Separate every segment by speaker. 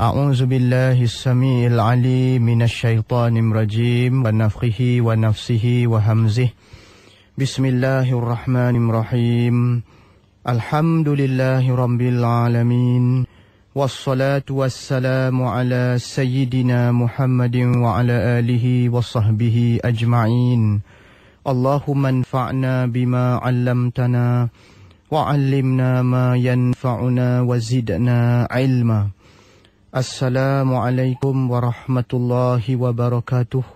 Speaker 1: أعوذ بالله السميع العليم من الشيطان الرجيم ونفخه ونفسه وهمزه بسم الله الرحمن الرحيم الحمد لله رب العالمين والصلاة والسلام على سيدنا محمد وعلى آله وصحبه أجمعين اللهم انفعنا بما علمتنا وعلمنا ما ينفعنا وزدنا علما. Assalamualaikum warahmatullahi wabarakatuh.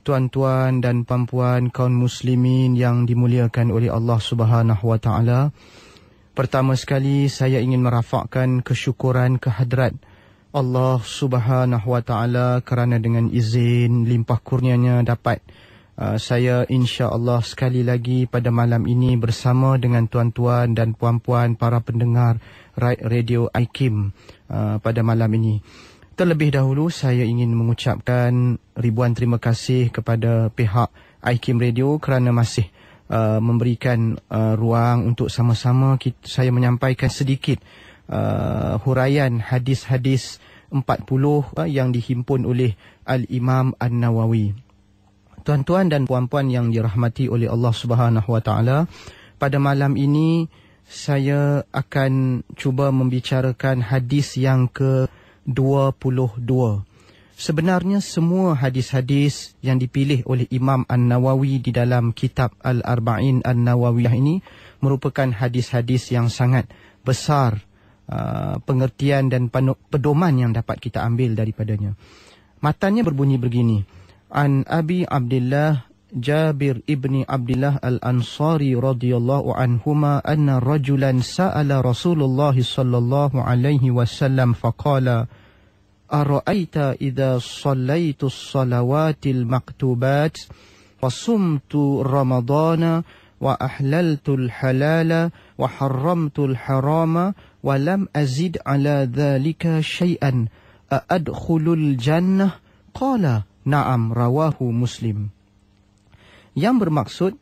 Speaker 1: Tuan-tuan dan puan-puan kaum muslimin yang dimuliakan oleh Allah Subhanahu wa taala. Pertama sekali saya ingin merafakkan kesyukuran kehadrat Allah Subhanahu wa taala kerana dengan izin limpah kurnianya dapat saya insya-Allah sekali lagi pada malam ini bersama dengan tuan-tuan dan puan-puan para pendengar Radio IKIM pada malam ini. Terlebih dahulu saya ingin mengucapkan ribuan terima kasih kepada pihak IKIM Radio kerana masih memberikan ruang untuk sama-sama saya menyampaikan sedikit huraian hadis-hadis 40 yang dihimpun oleh Al-Imam An-Nawawi. Tuan-tuan dan puan-puan yang dirahmati oleh Allah Subhanahu wa taala, pada malam ini saya akan cuba membicarakan hadis yang ke-22. Sebenarnya semua hadis-hadis yang dipilih oleh Imam An-Nawawi di dalam kitab Al-Arba'in An-Nawawiyah ini merupakan hadis-hadis yang sangat besar pengertian dan pedoman yang dapat kita ambil daripadanya. Matanya berbunyi begini. An Abi Abdullah Jabir ibni Abdullah al-Ansari radhiyallahu anhuma anna rajulan sa'ala Rasulullah sallallahu alaihi wasallam faqala ara'aita idza shallaitu as-salawatil maktubat wa sumtu ramadana wa ahlaltu al-halala wa harramtu al-harama wa lam azid ala dhalika shay'an adkhulul jannah qala na'am rawahu Muslim. Yang bermaksud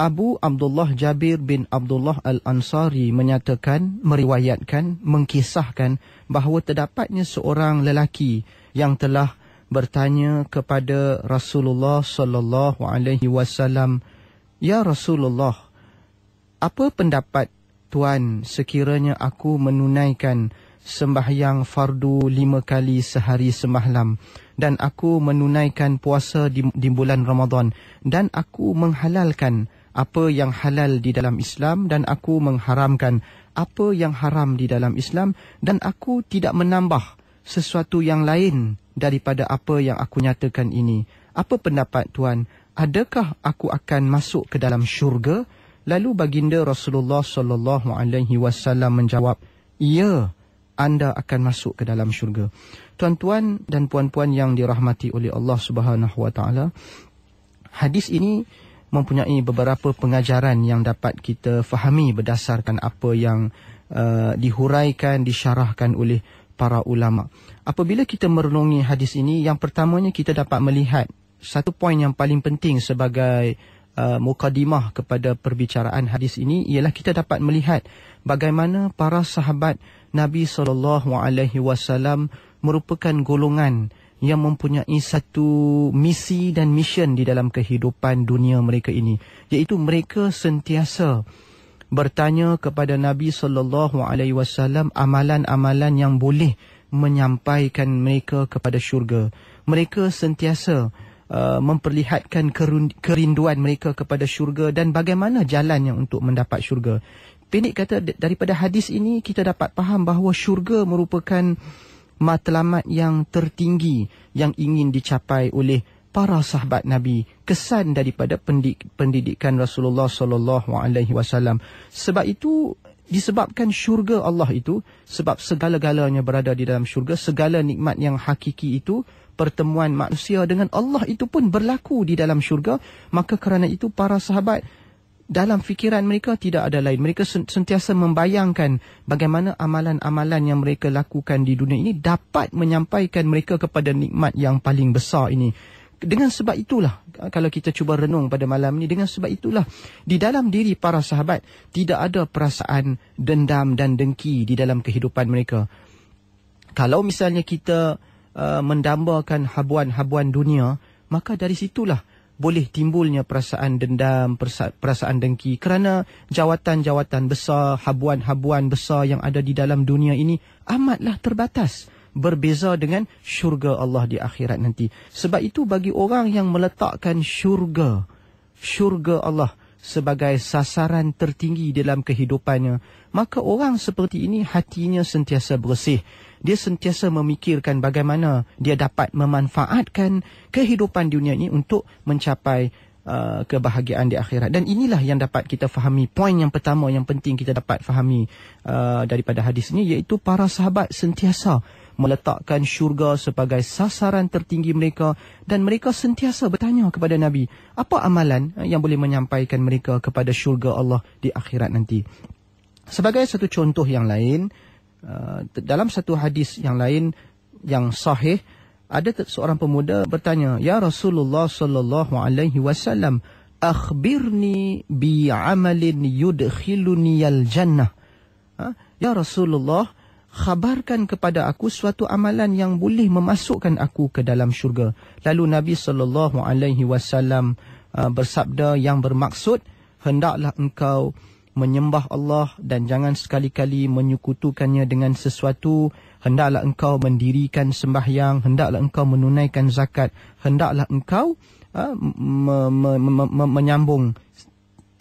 Speaker 1: Abu Abdullah Jabir bin Abdullah Al-Ansari menyatakan, meriwayatkan, mengkisahkan bahawa terdapatnya seorang lelaki yang telah bertanya kepada Rasulullah sallallahu alaihi wasallam, "Ya Rasulullah, apa pendapat Tuan sekiranya aku menunaikan sembahyang fardu 5 kali sehari semalam dan aku menunaikan puasa di bulan Ramadan dan aku menghalalkan apa yang halal di dalam Islam dan aku mengharamkan apa yang haram di dalam Islam dan aku tidak menambah sesuatu yang lain daripada apa yang aku nyatakan ini. Apa pendapat Tuan? Adakah aku akan masuk ke dalam syurga?" Lalu baginda Rasulullah sallallahu alaihi wasallam menjawab, "Ya, anda akan masuk ke dalam syurga." Tuan-tuan dan puan-puan yang dirahmati oleh Allah Subhanahu wa taala, hadis ini mempunyai beberapa pengajaran yang dapat kita fahami berdasarkan apa yang dihuraikan, disyarahkan oleh para ulama. Apabila kita merenungi hadis ini, yang pertamanya kita dapat melihat satu poin yang paling penting sebagai mukadimah kepada perbicaraan hadis ini, ialah kita dapat melihat bagaimana para sahabat Nabi SAW merupakan golongan yang mempunyai satu misi dan mission di dalam kehidupan dunia mereka ini, iaitu mereka sentiasa bertanya kepada Nabi SAW amalan-amalan yang boleh menyampaikan mereka kepada syurga. Mereka sentiasa memperlihatkan kerinduan mereka kepada syurga dan bagaimana jalannya untuk mendapat syurga. Pendek kata, daripada hadis ini kita dapat faham bahawa syurga merupakan matlamat yang tertinggi yang ingin dicapai oleh para sahabat Nabi, kesan daripada pendidikan Rasulullah sallallahu alaihi wasallam. Sebab itu, disebabkan syurga Allah itu, sebab segala-galanya berada di dalam syurga, segala nikmat yang hakiki itu, pertemuan manusia dengan Allah itu pun berlaku di dalam syurga. Maka kerana itu para sahabat dalam fikiran mereka tidak ada lain. Mereka sentiasa membayangkan bagaimana amalan-amalan yang mereka lakukan di dunia ini dapat menyampaikan mereka kepada nikmat yang paling besar ini. Dengan sebab itulah, kalau kita cuba renung pada malam ini, dengan sebab itulah di dalam diri para sahabat tidak ada perasaan dendam dan dengki di dalam kehidupan mereka. Kalau misalnya kita mendambakan habuan-habuan dunia, maka dari situlah boleh timbulnya perasaan dendam, perasaan dengki, kerana jawatan-jawatan besar, habuan-habuan besar yang ada di dalam dunia ini amatlah terbatas, berbeza dengan syurga Allah di akhirat nanti. Sebab itu bagi orang yang meletakkan syurga Allah sebagai sasaran tertinggi dalam kehidupannya, maka orang seperti ini hatinya sentiasa bersih. Dia sentiasa memikirkan bagaimana dia dapat memanfaatkan kehidupan dunia ini untuk mencapai kebahagiaan di akhirat. Dan inilah yang dapat kita fahami. Poin yang pertama yang penting kita dapat fahami daripada hadis ini, iaitu para sahabat sentiasa meletakkan syurga sebagai sasaran tertinggi mereka, dan mereka sentiasa bertanya kepada Nabi, apa amalan yang boleh menyampaikan mereka kepada syurga Allah di akhirat nanti. Sebagai satu contoh yang lain, dalam satu hadis yang lain yang sahih, ada seorang pemuda bertanya, "Ya Rasulullah sallallahu alaihi wasallam, akhbirni bi amalin yudkhiluni al-jannah." Ya Rasulullah, khabarkan kepada aku suatu amalan yang boleh memasukkan aku ke dalam syurga. Lalu Nabi sallallahu alaihi wasallam bersabda yang bermaksud, hendaklah engkau menyembah Allah dan jangan sekali-kali menyekutukannya dengan sesuatu. Hendaklah engkau mendirikan sembahyang, hendaklah engkau menunaikan zakat, hendaklah engkau menyambung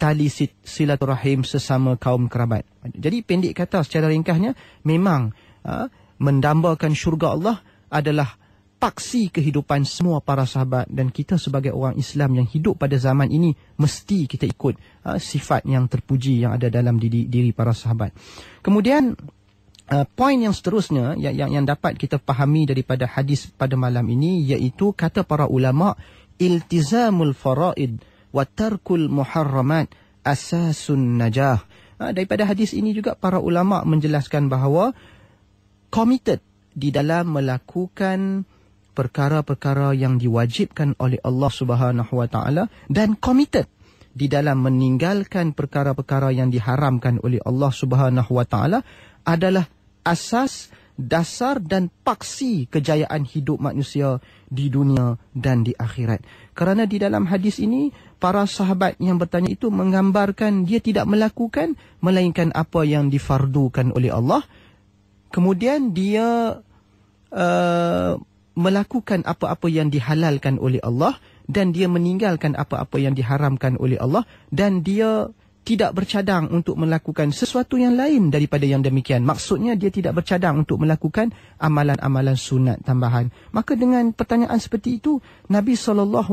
Speaker 1: tali silaturahim sesama kaum kerabat. Jadi pendek kata, secara ringkasnya, memang mendambakan syurga Allah adalah paksi kehidupan semua para sahabat, dan kita sebagai orang Islam yang hidup pada zaman ini mesti kita ikut sifat yang terpuji yang ada dalam diri para sahabat. Kemudian poin yang seterusnya yang dapat kita fahami daripada hadis pada malam ini, iaitu kata para ulama, iltizamul faraid wa tarkul muharramat asasun najah. Daripada hadis ini juga para ulama menjelaskan bahawa committed di dalam melakukan perkara-perkara yang diwajibkan oleh Allah Subhanahu Wa Taala, dan committed di dalam meninggalkan perkara-perkara yang diharamkan oleh Allah Subhanahu Wa Taala adalah asas, dasar dan paksi kejayaan hidup manusia di dunia dan di akhirat. Kerana di dalam hadis ini, para sahabat yang bertanya itu menggambarkan dia tidak melakukan melainkan apa yang difardukan oleh Allah. Kemudian dia melakukan apa-apa yang dihalalkan oleh Allah, dan dia meninggalkan apa-apa yang diharamkan oleh Allah, dan dia tidak bercadang untuk melakukan sesuatu yang lain daripada yang demikian. Maksudnya dia tidak bercadang untuk melakukan amalan-amalan sunat tambahan. Maka dengan pertanyaan seperti itu, Nabi SAW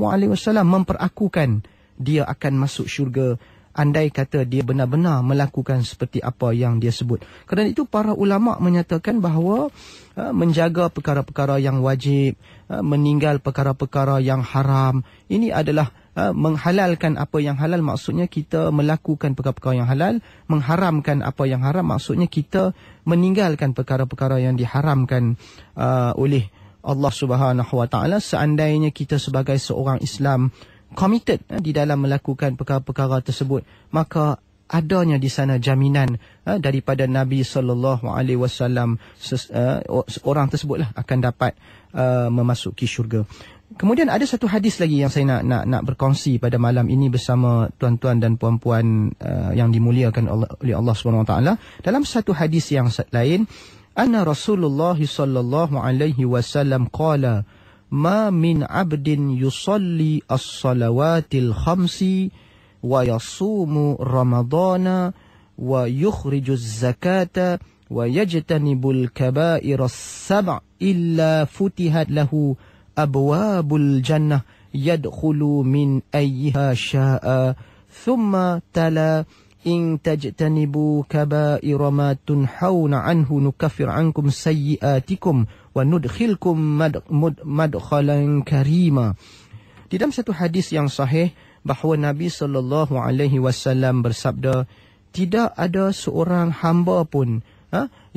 Speaker 1: memperakukan dia akan masuk syurga andai kata dia benar-benar melakukan seperti apa yang dia sebut. Kerana itu para ulama menyatakan bahawa menjaga perkara-perkara yang wajib, meninggal perkara-perkara yang haram, ini adalah menghalalkan apa yang halal, maksudnya kita melakukan perkara-perkara yang halal, mengharamkan apa yang haram, maksudnya kita meninggalkan perkara-perkara yang diharamkan oleh Allah Subhanahu Wa Taala. Seandainya kita sebagai seorang Islam committed di dalam melakukan perkara-perkara tersebut, maka adanya di sana jaminan daripada Nabi sallallahu alaihi wasallam, orang tersebutlah akan dapat memasuki syurga. Kemudian ada satu hadis lagi yang saya nak berkongsi pada malam ini bersama tuan-tuan dan puan-puan yang dimuliakan oleh Allah Subhanahu Wa Taala. Dalam satu hadis yang lain, anna Rasulullah sallallahu alaihi wasallam qala, ma min abdin yusalli as-salawatil khamsi wa yasumu ramadana wa yukhriju zakata wa yajtanibul kaba'ira as-sab' illa futihat lahu abwabul jannah yadkhulu min ayyiha sya'a, thumma tala in tajtanibu kaba'ira ma tunhauna anhu nukaffir ankum sayyi'atikum wa nudkhilkum madkhalan karima. Di dalam satu hadis yang sahih bahawa Nabi sallallahu alaihi wasallam bersabda, tidak ada seorang hamba pun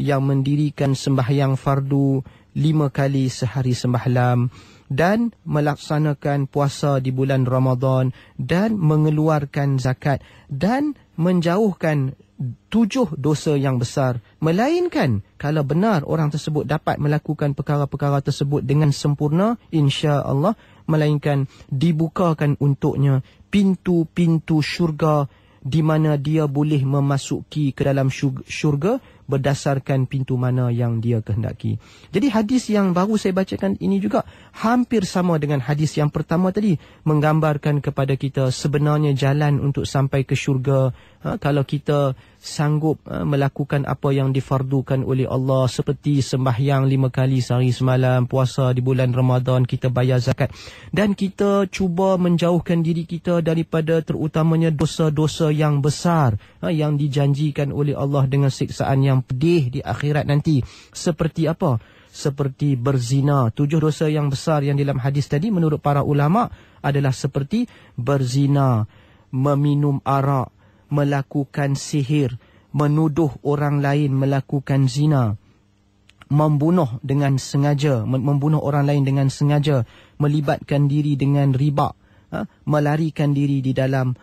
Speaker 1: yang mendirikan sembahyang fardu 5 kali sehari semalam, dan melaksanakan puasa di bulan Ramadan, dan mengeluarkan zakat, dan menjauhkan 7 dosa yang besar, melainkan kalau benar orang tersebut dapat melakukan perkara-perkara tersebut dengan sempurna, insya-Allah, melainkan dibukakan untuknya pintu-pintu syurga di mana dia boleh memasuki ke dalam syurga berdasarkan pintu mana yang dia kehendaki. Jadi hadis yang baru saya bacakan ini juga hampir sama dengan hadis yang pertama tadi, menggambarkan kepada kita sebenarnya jalan untuk sampai ke syurga. Kalau kita sanggup melakukan apa yang difardukan oleh Allah, seperti sembahyang 5 kali sehari semalam, puasa di bulan Ramadan, kita bayar zakat, dan kita cuba menjauhkan diri kita daripada terutamanya dosa-dosa yang besar yang dijanjikan oleh Allah dengan siksaan yang pedih di akhirat nanti. Seperti apa? Seperti berzina. 7 dosa yang besar yang dalam hadis tadi menurut para ulama adalah seperti berzina, meminum arak, melakukan sihir, menuduh orang lain melakukan zina, membunuh dengan sengaja, membunuh orang lain dengan sengaja, melibatkan diri dengan riba, melarikan diri di dalam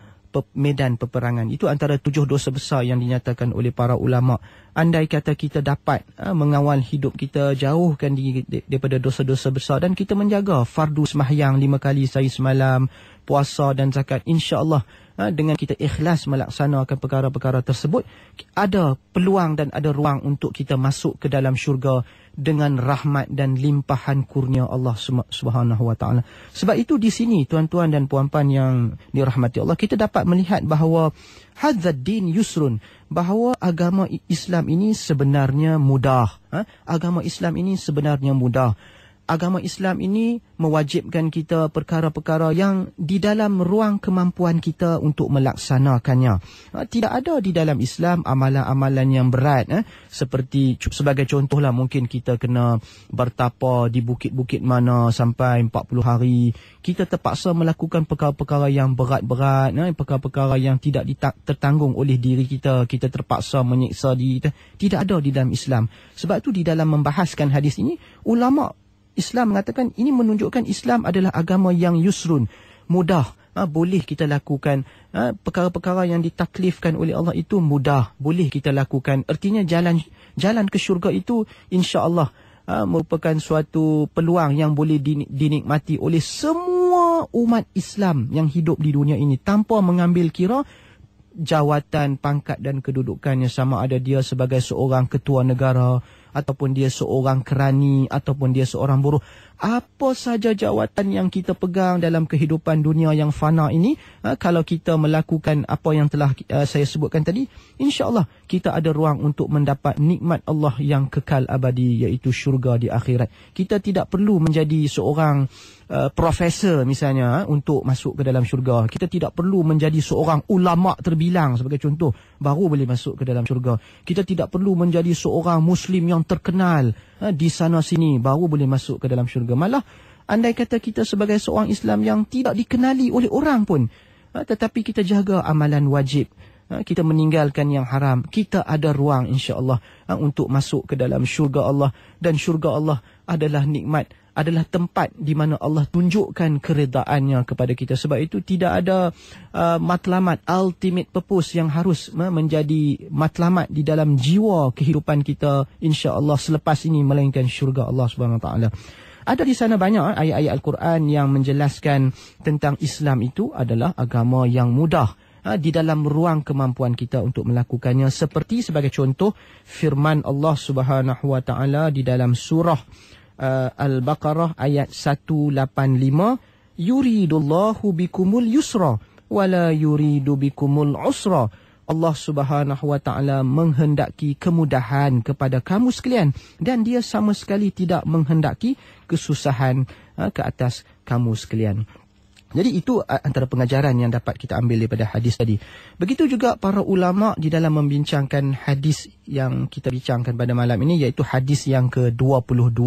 Speaker 1: medan peperangan. Itu antara 7 dosa besar yang dinyatakan oleh para ulama. Andai kata kita dapat mengawal hidup kita, jauhkan diri daripada dosa-dosa besar, dan kita menjaga fardu sembahyang 5 kali sehari semalam, puasa dan zakat, insya-Allah dengan kita ikhlas melaksanakan perkara-perkara tersebut, ada peluang dan ada ruang untuk kita masuk ke dalam syurga dengan rahmat dan limpahan kurnia Allah Subhanahu wa taala. Sebab itu di sini tuan-tuan dan puan-puan yang dirahmati Allah, kita dapat melihat bahawa hadzal din yusrun, bahawa agama Islam ini sebenarnya mudah. Agama Islam ini sebenarnya mudah. Agama Islam ini mewajibkan kita perkara-perkara yang di dalam ruang kemampuan kita untuk melaksanakannya. Tidak ada di dalam Islam amalan-amalan yang berat. Seperti sebagai contohlah, mungkin kita kena bertapa di bukit-bukit mana sampai 40 hari. Kita terpaksa melakukan perkara-perkara yang berat-berat, perkara-perkara yang tidak tertanggung oleh diri kita. Kita terpaksa menyiksa diri kita. Tidak ada di dalam Islam. Sebab itu di dalam membahaskan hadis ini, ulama Islam mengatakan ini menunjukkan Islam adalah agama yang yusrun, mudah. Boleh kita lakukan perkara-perkara yang ditaklifkan oleh Allah, itu mudah, boleh kita lakukan. Artinya jalan ke syurga itu insya-Allah merupakan suatu peluang yang boleh dinikmati oleh semua umat Islam yang hidup di dunia ini, tanpa mengambil kira jawatan, pangkat dan kedudukannya, sama ada dia sebagai seorang ketua negara ataupun dia seorang kerani ataupun dia seorang buruh. Apa saja jawatan yang kita pegang dalam kehidupan dunia yang fana ini, kalau kita melakukan apa yang telah saya sebutkan tadi, insya-Allah kita ada ruang untuk mendapat nikmat Allah yang kekal abadi, iaitu syurga di akhirat. Kita tidak perlu menjadi seorang profesor misalnya untuk masuk ke dalam syurga. Kita tidak perlu menjadi seorang ulama terbilang sebagai contoh baru boleh masuk ke dalam syurga. Kita tidak perlu menjadi seorang Muslim yang terkenal di sana sini baru boleh masuk ke dalam syurga. Malah andai kata kita sebagai seorang Islam yang tidak dikenali oleh orang pun, tetapi kita jaga amalan wajib, kita meninggalkan yang haram, kita ada ruang insya-Allah untuk masuk ke dalam syurga Allah. Dan syurga Allah adalah nikmat, adalah tempat di mana Allah tunjukkan keredaannya kepada kita. Sebab itu tidak ada matlamat, ultimate purpose yang harus menjadi matlamat di dalam jiwa kehidupan kita insya-Allah selepas ini, melainkan syurga Allah Subhanahu Wa Taala. Ada di sana banyak ayat-ayat Al-Quran yang menjelaskan tentang Islam itu adalah agama yang mudah di dalam ruang kemampuan kita untuk melakukannya. Seperti sebagai contoh firman Allah Subhanahu Wa Taala di dalam surah Al-Baqarah ayat 185, yuridullahu bikumul yusra wala yuridu bikumul usra. Allah Subhanahu Wa Taala menghendaki kemudahan kepada kamu sekalian, dan dia sama sekali tidak menghendaki kesusahan ke atas kamu sekalian. Jadi itu antara pengajaran yang dapat kita ambil daripada hadis tadi. Begitu juga para ulama di dalam membincangkan hadis yang kita bincangkan pada malam ini, iaitu hadis yang ke-22.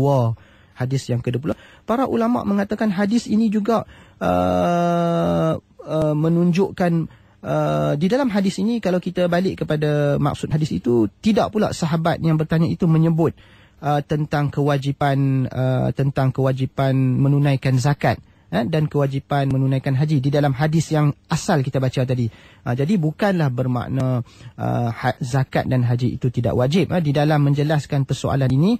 Speaker 1: Hadis yang ke-22. Para ulama mengatakan hadis ini juga menunjukkan di dalam hadis ini, kalau kita balik kepada maksud hadis itu, tidak pula sahabat yang bertanya itu menyebut tentang kewajipan menunaikan zakat dan kewajipan menunaikan haji di dalam hadis yang asal kita baca tadi. Jadi bukanlah bermakna zakat dan haji itu tidak wajib. Di dalam menjelaskan persoalan ini,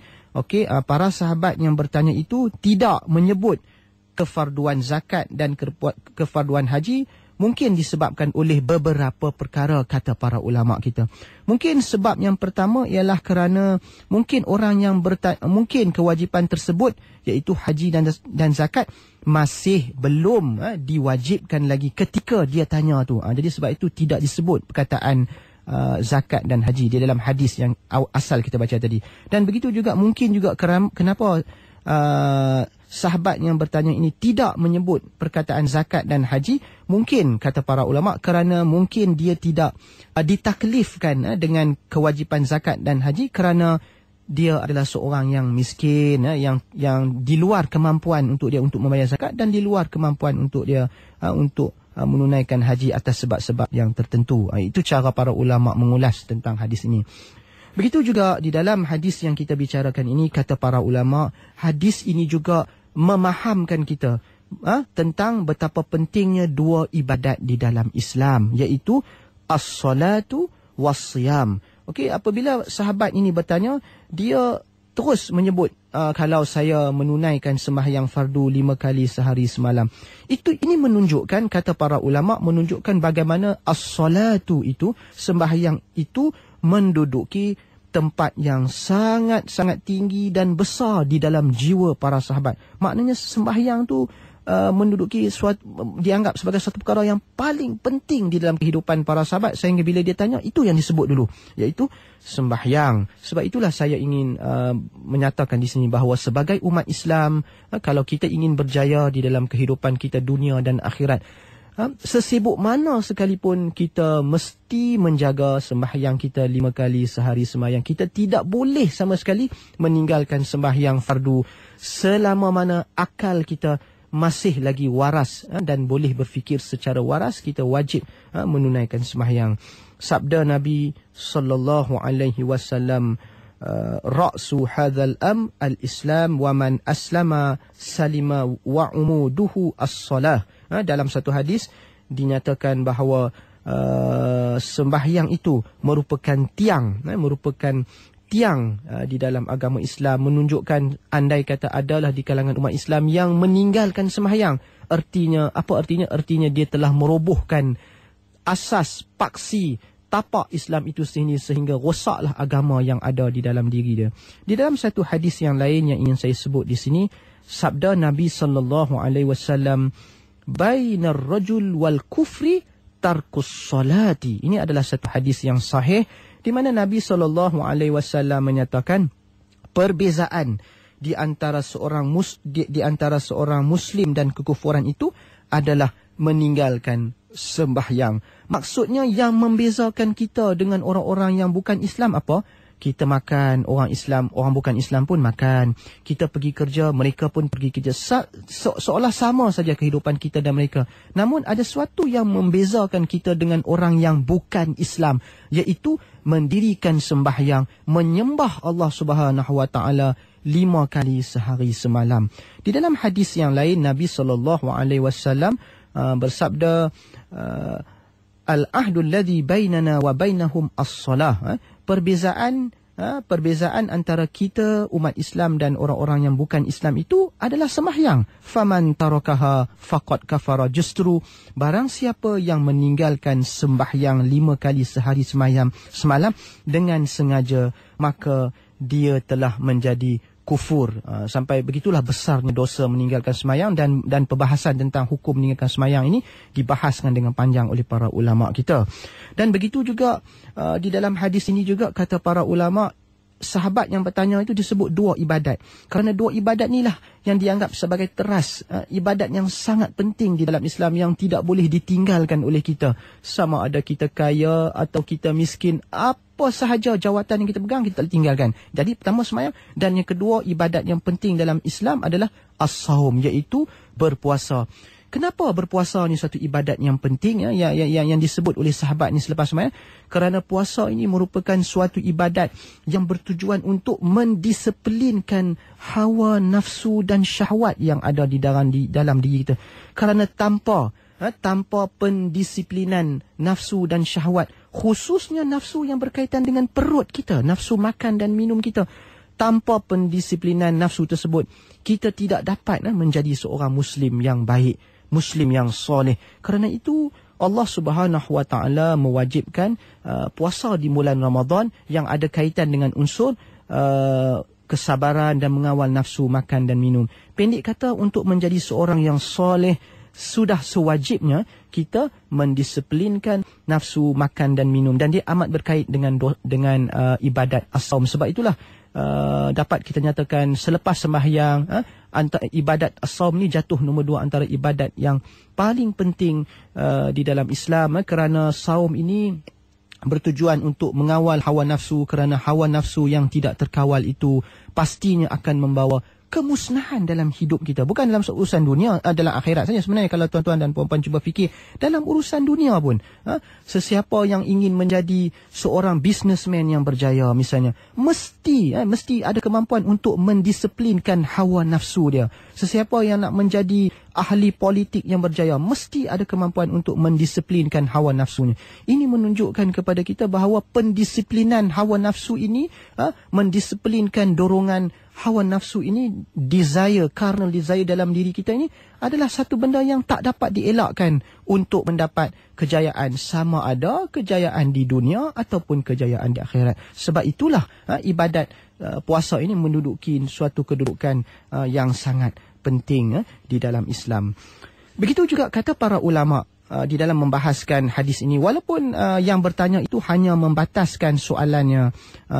Speaker 1: para sahabat yang bertanya itu tidak menyebut kefarduan zakat dan kefarduan haji. Mungkin disebabkan oleh beberapa perkara, kata para ulama kita. Mungkin sebab yang pertama ialah kerana mungkin orang yang mungkin kewajipan tersebut, iaitu haji dan zakat, masih belum diwajibkan lagi ketika dia tanya tu. Jadi sebab itu tidak disebut perkataan zakat dan haji di dalam hadis yang asal kita baca tadi. Dan begitu juga mungkin juga kenapa sahabat yang bertanya ini tidak menyebut perkataan zakat dan haji, mungkin kata para ulama kerana mungkin dia tidak ditaklifkan dengan kewajipan zakat dan haji kerana dia adalah seorang yang miskin, yang di luar kemampuan untuk dia untuk membayar zakat dan di luar kemampuan untuk dia untuk menunaikan haji atas sebab-sebab yang tertentu. Itu cara para ulama mengulas tentang hadis ini. Begitu juga di dalam hadis yang kita bicarakan ini, kata para ulama, hadis ini juga memahamkan kita tentang betapa pentingnya dua ibadat di dalam Islam, iaitu as-salatu was-siyam. Apabila sahabat ini bertanya, dia terus menyebut kalau saya menunaikan sembahyang fardu 5 kali sehari semalam. Ini menunjukkan, kata para ulama, menunjukkan bagaimana as-salatu itu, sembahyang itu menduduki tempat yang sangat-sangat tinggi dan besar di dalam jiwa para sahabat. Maknanya sembahyang tu menduduki dianggap sebagai satu perkara yang paling penting di dalam kehidupan para sahabat, sehingga bila dia tanya, itu yang disebut dulu, iaitu sembahyang. Sebab itulah saya ingin menyatakan di sini bahawa sebagai umat Islam, kalau kita ingin berjaya di dalam kehidupan kita dunia dan akhirat, sesibuk mana sekalipun kita mesti menjaga sembahyang kita 5 kali sehari sembahyang. Kita tidak boleh sama sekali meninggalkan sembahyang fardu selama mana akal kita masih lagi waras dan boleh berfikir secara waras. Kita wajib menunaikan sembahyang. Sabda Nabi sallallahu alaihi wasallam, ra'su hadzal al-islam wa man aslama salima wa umuduhu as-salah. Dalam satu hadis dinyatakan bahawa sembahyang itu merupakan tiang di dalam agama Islam, menunjukkan andai kata adalah di kalangan umat Islam yang meninggalkan sembahyang, artinya dia telah merobohkan asas paksi tapak Islam itu sehingga rosaklah agama yang ada di dalam diri dia. Di dalam satu hadis yang lain yang ingin saya sebut di sini, sabda Nabi sallallahu alaihi wasallam, bainar rajul wal kufri tarkus salati. Ini adalah satu hadis yang sahih di mana Nabi sallallahu alaihi wasallam menyatakan perbezaan di antara seorang muslim dan kekufuran itu adalah meninggalkan sembahyang. Maksudnya yang membezakan kita dengan orang-orang yang bukan Islam apa? Kita makan, orang bukan Islam pun makan. Kita pergi kerja, mereka pun pergi kerja. Seolah sama saja kehidupan kita dan mereka. Namun ada sesuatu yang membezakan kita dengan orang yang bukan Islam, iaitu mendirikan sembahyang, menyembah Allah Subhanahu Wa Taala 5 kali sehari semalam. Di dalam hadis yang lain, Nabi SAW bersabda, al-ahdul ladzi bainana wa bainahum as-salah. Perbezaan antara kita umat Islam dan orang-orang yang bukan Islam itu adalah sembahyang. Faman tarakaha faqad kafara. Justru barang siapa yang meninggalkan sembahyang 5 kali sehari semalam dengan sengaja, maka dia telah menjadi kufur. Sampai begitulah besarnya dosa meninggalkan sembahyang, dan perbahasan tentang hukum meninggalkan sembahyang ini dibahaskan dengan panjang oleh para ulama kita. Dan begitu juga di dalam hadis ini juga, kata para ulama, sahabat yang bertanya itu disebut dua ibadat. Kerana dua ibadat inilah yang dianggap sebagai teras, ibadat yang sangat penting di dalam Islam yang tidak boleh ditinggalkan oleh kita. Sama ada kita kaya atau kita miskin, apa sahaja jawatan yang kita pegang kita tinggalkan. Jadi pertama sembahyang, dan yang kedua ibadat yang penting dalam Islam adalah as-saum, iaitu berpuasa. Kenapa berpuasa ni satu ibadat yang penting yang disebut oleh sahabat ni selepas sembahyang? Kerana puasa ini merupakan suatu ibadat yang bertujuan untuk mendisiplinkan hawa nafsu dan syahwat yang ada di dalam diri kita. Kerana tanpa pendisiplinan nafsu dan syahwat, khususnya nafsu yang berkaitan dengan perut kita, nafsu makan dan minum kita, tanpa pendisiplinan nafsu tersebut, kita tidak dapat menjadi seorang Muslim yang baik, Muslim yang soleh. Kerana itu Allah Subhanahu Wa Taala mewajibkan puasa di bulan Ramadan yang ada kaitan dengan unsur kesabaran dan mengawal nafsu makan dan minum. Pendek kata, untuk menjadi seorang yang soleh, sudah sewajibnya kita mendisiplinkan nafsu makan dan minum, dan dia amat berkait dengan ibadat as-saum. Sebab itulah dapat kita nyatakan selepas sembahyang, antara ibadat as-saum ni jatuh nombor 2 antara ibadat yang paling penting di dalam Islam, kerana saum ini bertujuan untuk mengawal hawa nafsu, kerana hawa nafsu yang tidak terkawal itu pastinya akan membawa kemusnahan dalam hidup kita. Bukan dalam urusan dunia, dalam akhirat saja sebenarnya. Kalau tuan-tuan dan puan-puan cuba fikir, dalam urusan dunia pun, sesiapa yang ingin menjadi seorang businessman yang berjaya misalnya, mesti ada kemampuan untuk mendisiplinkan hawa nafsu dia. Sesiapa yang nak menjadi ahli politik yang berjaya, mesti ada kemampuan untuk mendisiplinkan hawa nafsunya. Ini menunjukkan kepada kita bahawa pendisiplinan hawa nafsu ini, mendisiplinkan dorongan hawa nafsu ini, carnal desire dalam diri kita ini, adalah satu benda yang tak dapat dielakkan untuk mendapat kejayaan, sama ada kejayaan di dunia ataupun kejayaan di akhirat. Sebab itulah ibadat puasa ini menduduki suatu kedudukan yang sangat penting di dalam Islam. Begitu juga kata para ulama di dalam membahaskan hadis ini, walaupun yang bertanya itu hanya membataskan soalannya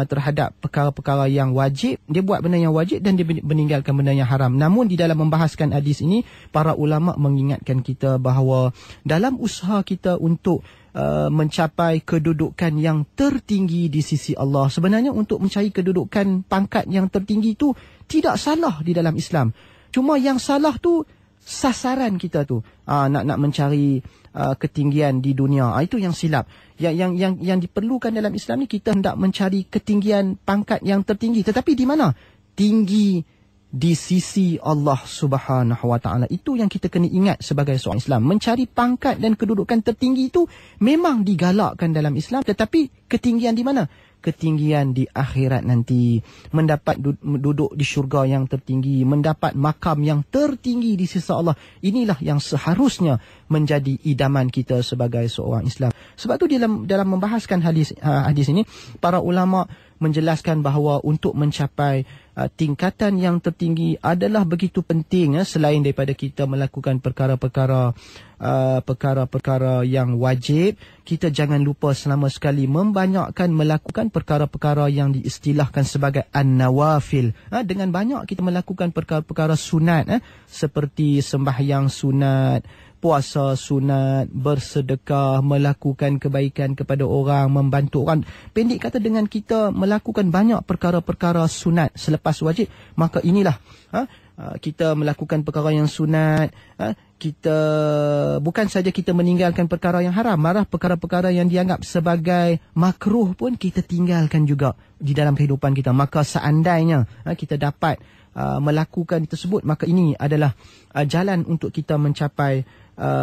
Speaker 1: terhadap perkara-perkara yang wajib, dia buat benda yang wajib dan dia meninggalkan benda yang haram. Namun di dalam membahaskan hadis ini, para ulama mengingatkan kita bahawa dalam usaha kita untuk mencapai kedudukan yang tertinggi di sisi Allah, sebenarnya untuk mencari kedudukan pangkat yang tertinggi itu tidak salah di dalam Islam. Cuma yang salah tu sasaran kita tu, nak mencari ketinggian di dunia, itu yang silap. Yang diperlukan dalam Islam ni, kita hendak mencari ketinggian pangkat yang tertinggi, tetapi di mana? Tinggi di sisi Allah Subhanahu Wa Taala. Itu yang kita kena ingat sebagai seorang Islam. Mencari pangkat dan kedudukan tertinggi itu memang digalakkan dalam Islam, tetapi ketinggian di mana? Ketinggian di akhirat nanti, mendapat duduk di syurga yang tertinggi, mendapat makam yang tertinggi di sisi Allah. Inilah yang seharusnya menjadi idaman kita sebagai seorang Islam. Sebab tu dalam membahaskan hadis ini, para ulama menjelaskan bahawa untuk mencapai tingkatan yang tertinggi adalah begitu penting, selain daripada kita melakukan perkara-perkara yang wajib, kita jangan lupa selama sekali membanyakkan melakukan perkara-perkara yang diistilahkan sebagai an-nawafil. Dengan banyak kita melakukan perkara-perkara sunat, seperti sembahyang sunat, puasa sunat, bersedekah, melakukan kebaikan kepada orang, membantu orang. Pendek kata, dengan kita melakukan banyak perkara-perkara sunat selepas wajib, maka inilah kita melakukan perkara yang sunat. Kita bukan saja kita meninggalkan perkara yang haram, malah perkara-perkara yang dianggap sebagai makruh pun kita tinggalkan juga di dalam kehidupan kita. Maka seandainya kita dapat melakukan tersebut, maka ini adalah jalan untuk kita mencapai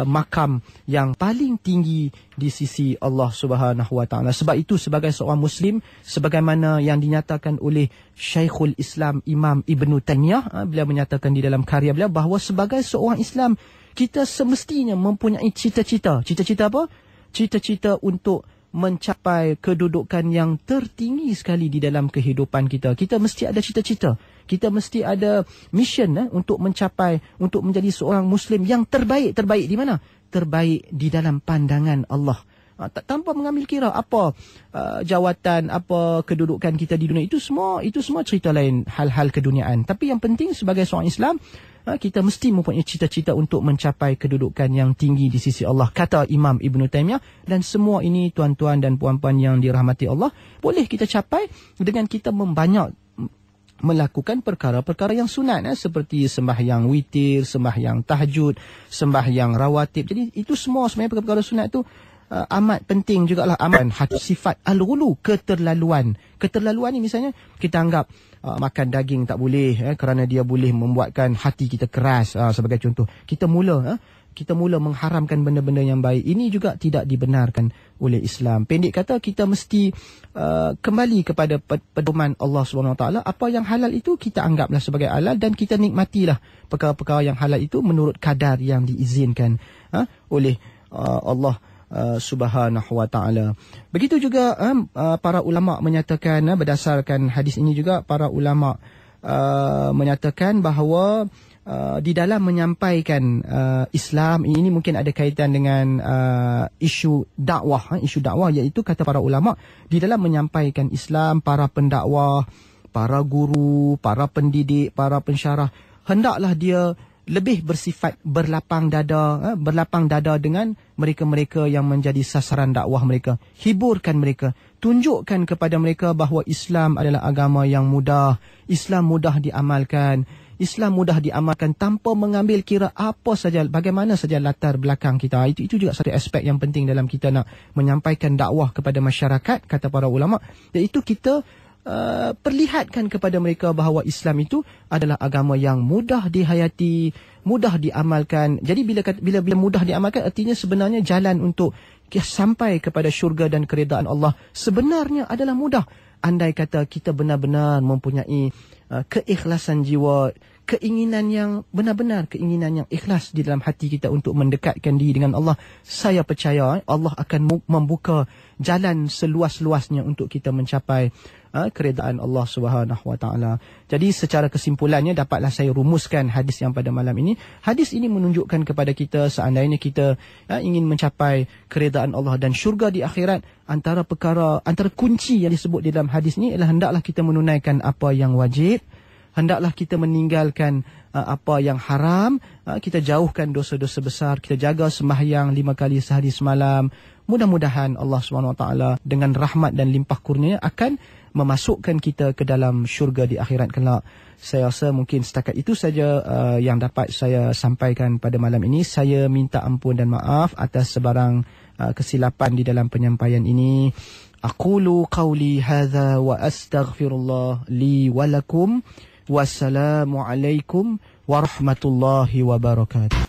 Speaker 1: makam yang paling tinggi di sisi Allah Subhanahu Wa Taala. Sebab itu sebagai seorang Muslim, sebagaimana yang dinyatakan oleh Syekhul Islam Imam Ibn Taymiyah, beliau menyatakan di dalam karya beliau bahawa sebagai seorang Islam, kita semestinya mempunyai cita-cita. Cita-cita apa? Cita-cita untuk mencapai kedudukan yang tertinggi sekali di dalam kehidupan kita. Kita mesti ada cita-cita. Kita mesti ada mission untuk mencapai, untuk menjadi seorang Muslim yang terbaik. Terbaik di mana? Terbaik di dalam pandangan Allah. Tanpa mengambil kira apa jawatan, apa kedudukan kita di dunia. Itu semua cerita lain, hal-hal keduniaan. Tapi yang penting sebagai seorang Islam, kita mesti mempunyai cita-cita untuk mencapai kedudukan yang tinggi di sisi Allah, kata Imam Ibn Taymiyah. Dan semua ini, tuan-tuan dan puan-puan yang dirahmati Allah, boleh kita capai dengan kita melakukan perkara-perkara yang sunat, seperti sembahyang witir, sembahyang tahajud, sembahyang rawatib. Jadi itu semua sebenarnya perkara-perkara sunat tu amat penting jugalah. Sifat al-ghulu, keterlaluan. Keterlaluan ni misalnya kita anggap makan daging tak boleh kerana dia boleh membuatkan hati kita keras, sebagai contoh. Kita mula mengharamkan benda-benda yang baik. Ini juga tidak dibenarkan oleh Islam. Pendek kata, kita mesti kembali kepada pedoman Allah SWT. Apa yang halal itu kita anggaplah sebagai halal, dan kita nikmatilah perkara-perkara yang halal itu menurut kadar yang diizinkan oleh Allah Subhanahu wa ta'ala. Begitu juga para ulama menyatakan, berdasarkan hadis ini juga, para ulama menyatakan bahawa di dalam menyampaikan Islam ini mungkin ada kaitan dengan isu dakwah, iaitu kata para ulama, di dalam menyampaikan Islam, para pendakwah, para guru, para pendidik, para pensyarah, hendaklah dia lebih bersifat berlapang dada dengan mereka-mereka yang menjadi sasaran dakwah mereka. Hiburkan mereka, tunjukkan kepada mereka bahawa Islam adalah agama yang mudah, Islam mudah diamalkan, Islam mudah diamalkan tanpa mengambil kira apa saja, bagaimana saja latar belakang kita. Itu juga satu aspek yang penting dalam kita nak menyampaikan dakwah kepada masyarakat, kata para ulama, iaitu kita perlihatkan kepada mereka bahawa Islam itu adalah agama yang mudah dihayati, mudah diamalkan. Jadi bila mudah diamalkan, artinya sebenarnya jalan untuk sampai kepada syurga dan keredaan Allah sebenarnya adalah mudah. Andai kata kita benar-benar mempunyai keikhlasan jiwa, keinginan yang benar-benar, keinginan yang ikhlas di dalam hati kita untuk mendekatkan diri dengan Allah, saya percaya Allah akan membuka jalan seluas-luasnya untuk kita mencapai keredaan Allah Subhanahu wa ta'ala. Jadi secara kesimpulannya, dapatlah saya rumuskan hadis yang pada malam ini. Hadis ini menunjukkan kepada kita, seandainya kita ingin mencapai keredaan Allah dan syurga di akhirat, antara kunci yang disebut di dalam hadis ini ialah hendaklah kita menunaikan apa yang wajib, hendaklah kita meninggalkan apa yang haram, kita jauhkan dosa-dosa besar, kita jaga sembahyang 5 kali sehari semalam. Mudah-mudahan Allah SWT dengan rahmat dan limpah kurnia akan memasukkan kita ke dalam syurga di akhirat kelak. Saya rasa mungkin setakat itu saja yang dapat saya sampaikan pada malam ini. Saya minta ampun dan maaf atas sebarang kesilapan di dalam penyampaian ini. Aqulu qawli hadha wa astaghfirullah li wa lakum. Wassalamualaikum warahmatullahi wabarakatuh.